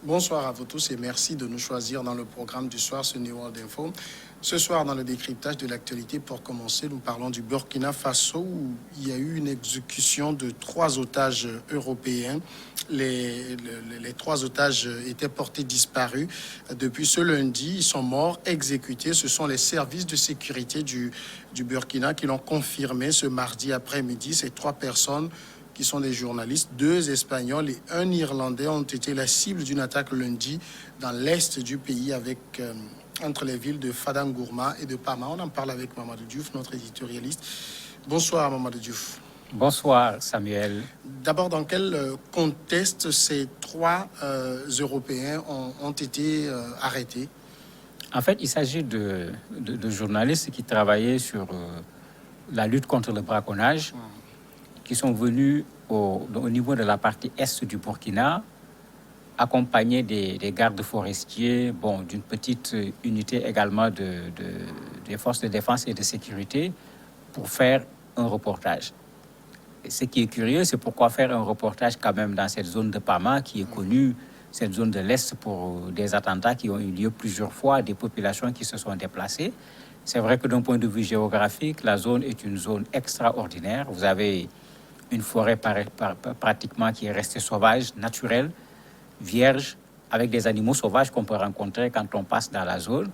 Bonsoir à vous tous et merci de nous choisir dans le programme du soir sur New World Info. Ce soir, dans le décryptage de l'actualité, pour commencer, nous parlons du Burkina Faso où il y a eu une exécution de 3 otages européens. Les 3 otages étaient portés disparus. Depuis ce lundi, ils sont morts, exécutés. Ce sont les services de sécurité du Burkina qui l'ont confirmé ce mardi après-midi. Ces 3 personnes qui sont des journalistes, 2 Espagnols et 1 Irlandais ont été la cible d'une attaque lundi dans l'est du pays entre les villes de Fadangourma et de Pama. On en parle avec Mamadou Diouf, notre éditorialiste. Bonsoir Mamadou Diouf. Bonsoir Samuel. D'abord, dans quel contexte ces 3 Européens ont été arrêtés? En fait, il s'agit de journalistes qui travaillaient sur la lutte contre le braconnage, qui sont venus au niveau de la partie est du Burkina, accompagnés des gardes forestiers, d'une petite unité également des forces de défense et de sécurité, pour faire un reportage. Et ce qui est curieux, c'est pourquoi faire un reportage quand même dans cette zone de Pama, qui est connue, cette zone de l'Est, pour des attentats qui ont eu lieu plusieurs fois, des populations qui se sont déplacées. C'est vrai que d'un point de vue géographique, la zone est une zone extraordinaire. Vous avez une forêt pratiquement qui est restée sauvage, naturelle, vierge, avec des animaux sauvages qu'on peut rencontrer quand on passe dans la zone.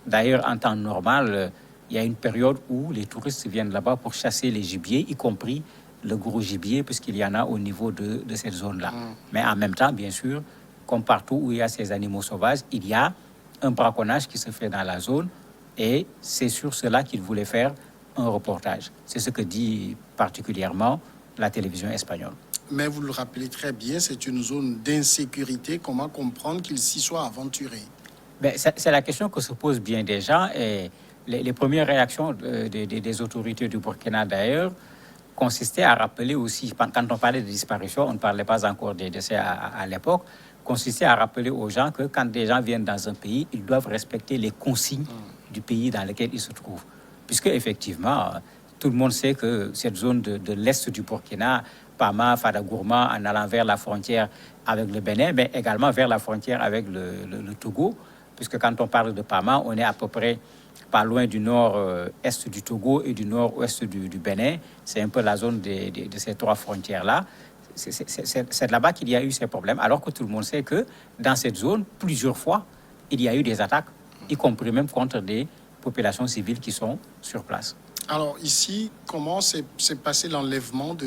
D'ailleurs, en temps normal, il y a une période où les touristes viennent là-bas pour chasser les gibiers, y compris le gros gibier, puisqu'il y en a au niveau de cette zone-là. Mais en même temps, bien sûr, comme partout où il y a ces animaux sauvages, il y a un braconnage qui se fait dans la zone, et c'est sur cela qu'ils voulaient faire un reportage. C'est ce que dit particulièrement la télévision espagnole. Mais vous le rappelez très bien, c'est une zone d'insécurité. Comment comprendre qu'ils s'y soient aventurés? C'est la question que se posent bien des gens, et les premières réactions des autorités du Burkina, d'ailleurs, consistaient à rappeler aussi, quand on parlait de disparition, on ne parlait pas encore des décès à l'époque, consistait à rappeler aux gens que quand des gens viennent dans un pays, ils doivent respecter les consignes du pays dans lequel ils se trouvent. Puisque, effectivement, tout le monde sait que cette zone de l'est du Burkina, Pama, Fadagourma, en allant vers la frontière avec le Bénin, mais également vers la frontière avec le Togo, puisque quand on parle de Pama, on est à peu près pas loin du nord-est du Togo et du nord-ouest du Bénin. C'est un peu la zone de ces 3 frontières-là. C'est là-bas qu'il y a eu ces problèmes, alors que tout le monde sait que dans cette zone, plusieurs fois, il y a eu des attaques, y compris même contre des populations civiles qui sont sur place. Alors ici, comment s'est passé l'enlèvement de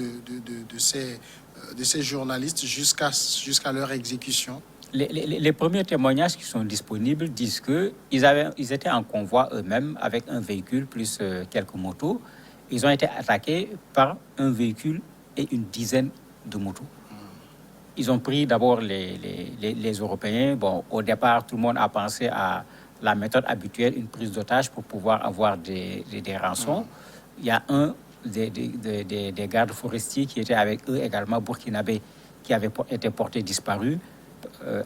ces journalistes jusqu'à leur exécution? Les premiers témoignages qui sont disponibles disent qu'ils étaient en convoi eux-mêmes avec un véhicule plus quelques motos. Ils ont été attaqués par un véhicule et une dizaine de motos. Ils ont pris d'abord les Européens. Au départ, tout le monde a pensé à la méthode habituelle, une prise d'otage pour pouvoir avoir des rançons. Il y a un des gardes forestiers qui était avec eux également, burkinabé, qui avait été porté disparu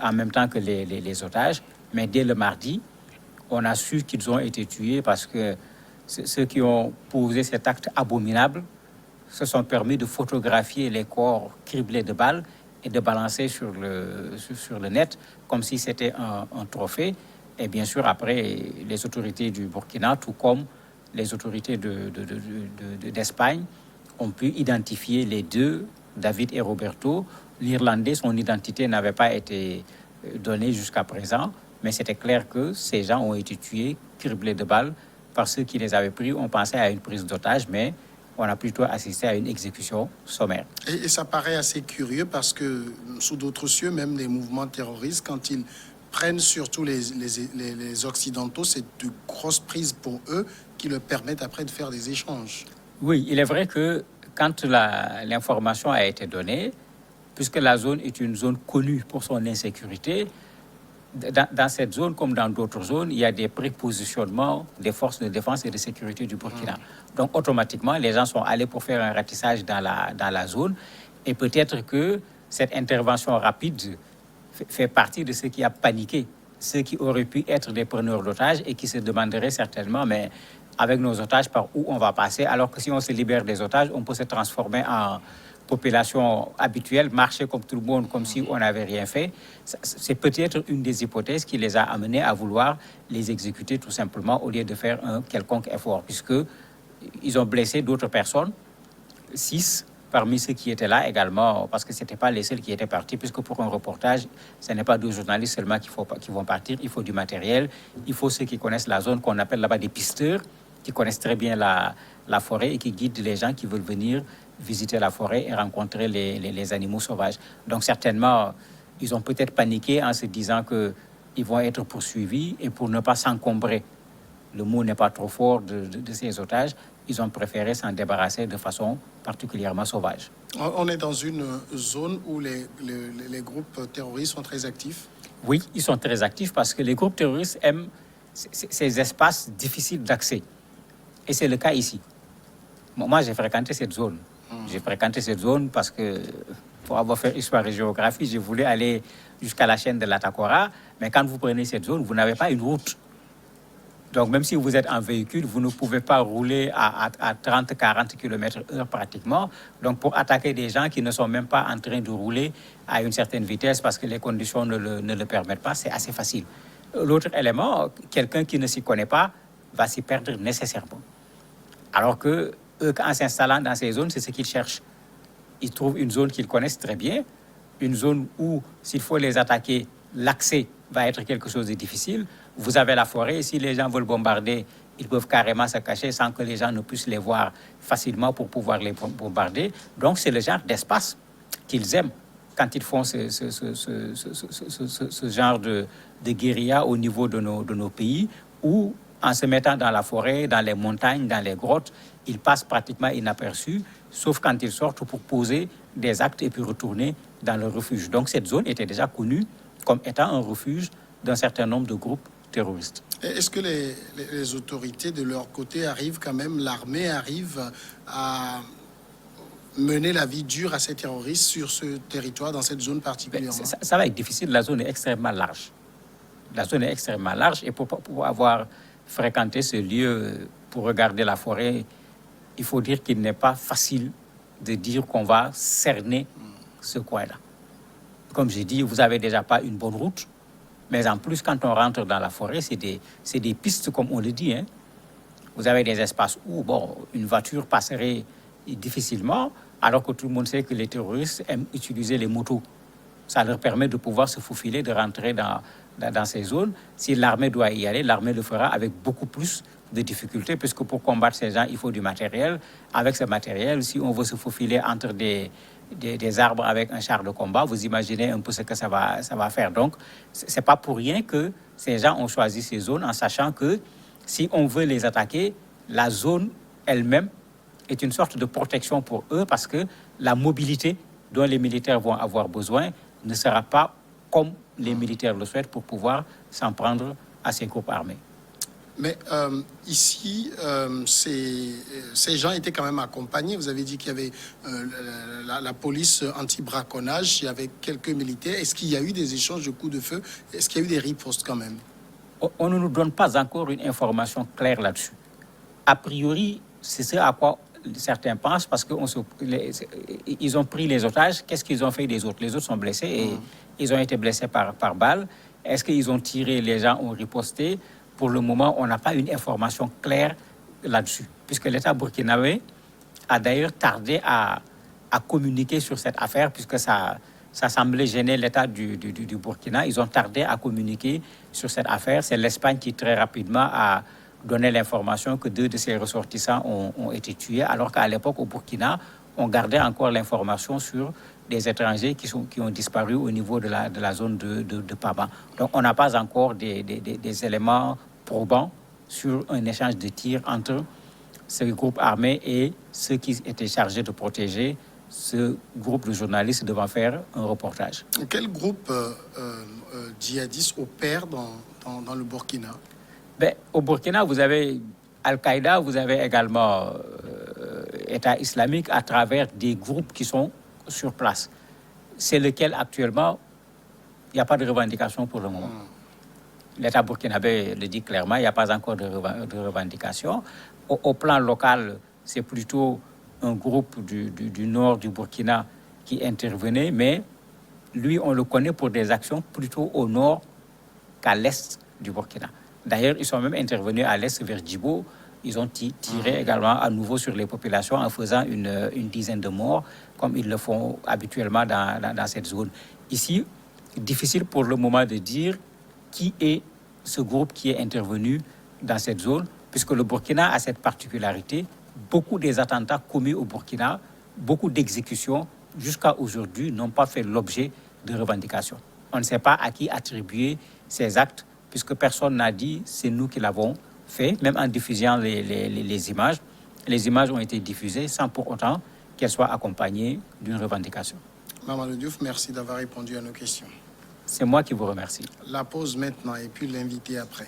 en même temps que les otages. Mais dès le mardi, on a su qu'ils ont été tués parce que ceux qui ont posé cet acte abominable se sont permis de photographier les corps criblés de balles et de balancer sur le net comme si c'était un trophée. Et bien sûr, après, les autorités du Burkina, tout comme les autorités d'Espagne, ont pu identifier les 2, David et Roberto. L'Irlandais, son identité n'avait pas été donnée jusqu'à présent, mais c'était clair que ces gens ont été tués, criblés de balles, par ceux qui les avaient pris. On pensait à une prise d'otage, mais on a plutôt assisté à une exécution sommaire. Et ça paraît assez curieux parce que sous d'autres cieux, même les mouvements terroristes, quand ils prennent surtout les Occidentaux, c'est de grosses prises pour eux qui leur permettent après de faire des échanges. Oui, il est vrai que quand l'information a été donnée, puisque la zone est une zone connue pour son insécurité, dans cette zone comme dans d'autres zones, il y a des prépositionnements des forces de défense et de sécurité du Burkina. Donc automatiquement, les gens sont allés pour faire un ratissage dans la zone, et peut-être que cette intervention rapide fait partie de ce qui a paniqué ceux qui auraient pu être des preneurs d'otages et qui se demanderaient certainement, mais avec nos otages, par où on va passer, alors que si on se libère des otages, on peut se transformer en population habituelle, marcher comme tout le monde, comme si on n'avait rien fait. C'est peut-être une des hypothèses qui les a amenés à vouloir les exécuter tout simplement au lieu de faire un quelconque effort, puisqu'ils ont blessé d'autres personnes, 6 parmi ceux qui étaient là également, parce que ce n'étaient pas les seuls qui étaient partis, puisque pour un reportage, ce n'est pas 2 journalistes seulement qui vont partir, il faut du matériel, il faut ceux qui connaissent la zone, qu'on appelle là-bas des pisteurs, qui connaissent très bien la forêt et qui guident les gens qui veulent venir visiter la forêt et rencontrer les animaux sauvages. Donc certainement, ils ont peut-être paniqué en se disant qu'ils vont être poursuivis et pour ne pas s'encombrer, le mot n'est pas trop fort, de ces otages, ils ont préféré s'en débarrasser de façon particulièrement sauvage. On est dans une zone où les groupes terroristes sont très actifs. Oui, ils sont très actifs parce que les groupes terroristes aiment ces espaces difficiles d'accès. Et c'est le cas ici. Moi, j'ai fréquenté cette zone. J'ai fréquenté cette zone parce que, pour avoir fait histoire et géographie, je voulais aller jusqu'à la chaîne de l'Atakora. Mais quand vous prenez cette zone, vous n'avez pas une route. Donc, même si vous êtes en véhicule, vous ne pouvez pas rouler à 30-40 km/h pratiquement. Donc, pour attaquer des gens qui ne sont même pas en train de rouler à une certaine vitesse parce que les conditions ne le permettent pas, c'est assez facile. L'autre élément, quelqu'un qui ne s'y connaît pas va s'y perdre nécessairement. Alors que eux, en s'installant dans ces zones, c'est ce qu'ils cherchent. Ils trouvent une zone qu'ils connaissent très bien, une zone où, s'il faut les attaquer, l'accès va être quelque chose de difficile. Vous avez la forêt, et si les gens veulent bombarder, ils peuvent carrément se cacher sans que les gens ne puissent les voir facilement pour pouvoir les bombarder. Donc, c'est le genre d'espace qu'ils aiment quand ils font ce genre de guérilla au niveau de nos pays, où, en se mettant dans la forêt, dans les montagnes, dans les grottes, ils passent pratiquement inaperçus, sauf quand ils sortent pour poser des actes et puis retourner dans le refuge. Donc cette zone était déjà connue comme étant un refuge d'un certain nombre de groupes terroristes. Est-ce que les autorités de leur côté arrivent quand même, l'armée arrive à mener la vie dure à ces terroristes sur ce territoire, dans cette zone particulièrement? Ça va être difficile, la zone est extrêmement large. La zone est extrêmement large et pour avoir fréquenté ce lieu, pour regarder la forêt, il faut dire qu'il n'est pas facile de dire qu'on va cerner ce coin-là. Comme j'ai dit, vous n'avez déjà pas une bonne route, mais en plus, quand on rentre dans la forêt, c'est des pistes, comme on le dit. Hein. Vous avez des espaces où une voiture passerait difficilement, alors que tout le monde sait que les terroristes aiment utiliser les motos. Ça leur permet de pouvoir se faufiler, de rentrer dans ces zones. Si l'armée doit y aller, l'armée le fera avec beaucoup plus de difficultés, puisque pour combattre ces gens, il faut du matériel. Avec ce matériel, si on veut se faufiler entre des arbres avec un char de combat, vous imaginez un peu ce que ça va faire. Donc, ce n'est pas pour rien que ces gens ont choisi ces zones, en sachant que si on veut les attaquer, la zone elle-même est une sorte de protection pour eux, parce que la mobilité dont les militaires vont avoir besoin ne sera pas comme les militaires le souhaitent pour pouvoir s'en prendre à ces groupes armés. Mais ici, ces gens étaient quand même accompagnés. Vous avez dit qu'il y avait la police anti-braconnage, il y avait quelques militaires. Est-ce qu'il y a eu des échanges de coups de feu? Est-ce qu'il y a eu des ripostes quand même? On ne nous donne pas encore une information claire là-dessus. A priori, c'est ce à quoi certains pensent, parce qu'ils ont pris les otages. Qu'est-ce qu'ils ont fait des autres? Les autres sont blessés et ils ont été blessés par balle. Est-ce qu'ils ont tiré, les gens ont riposté? Pour le moment, on n'a pas une information claire là-dessus, puisque l'État burkinabé a d'ailleurs tardé à communiquer sur cette affaire, puisque ça semblait gêner l'État du Burkina. Ils ont tardé à communiquer sur cette affaire. C'est l'Espagne qui, très rapidement, a donné l'information que 2 de ses ressortissants ont été tués, alors qu'à l'époque, au Burkina, on gardait encore l'information sur des étrangers qui ont disparu au niveau de la zone de Pama. Donc, on n'a pas encore des éléments probants sur un échange de tirs entre ce groupe armé et ceux qui étaient chargés de protéger ce groupe de journalistes devant faire un reportage. Quel groupe djihadiste opère dans le Burkina? Au Burkina, vous avez Al-Qaïda, vous avez également État islamique à travers des groupes qui sont sur place. C'est lequel actuellement, il n'y a pas de revendication pour le moment. L'État burkinabé le dit clairement, il n'y a pas encore de revendication. Au plan local, c'est plutôt un groupe du nord du Burkina qui intervenait, mais lui, on le connaît pour des actions plutôt au nord qu'à l'est du Burkina. D'ailleurs, ils sont même intervenus à l'est vers Djibo. Ils ont tiré également à nouveau sur les populations en faisant une dizaine de morts, comme ils le font habituellement dans cette zone. Ici, difficile pour le moment de dire qui est ce groupe qui est intervenu dans cette zone, puisque le Burkina a cette particularité. Beaucoup des attentats commis au Burkina, beaucoup d'exécutions, jusqu'à aujourd'hui, n'ont pas fait l'objet de revendications. On ne sait pas à qui attribuer ces actes, puisque personne n'a dit c'est nous qui l'avons fait, même en diffusant les images. Les images ont été diffusées sans pour autant qu'elles soient accompagnées d'une revendication. Mamadou Diouf, merci d'avoir répondu à nos questions. C'est moi qui vous remercie. La pause maintenant et puis l'invité après.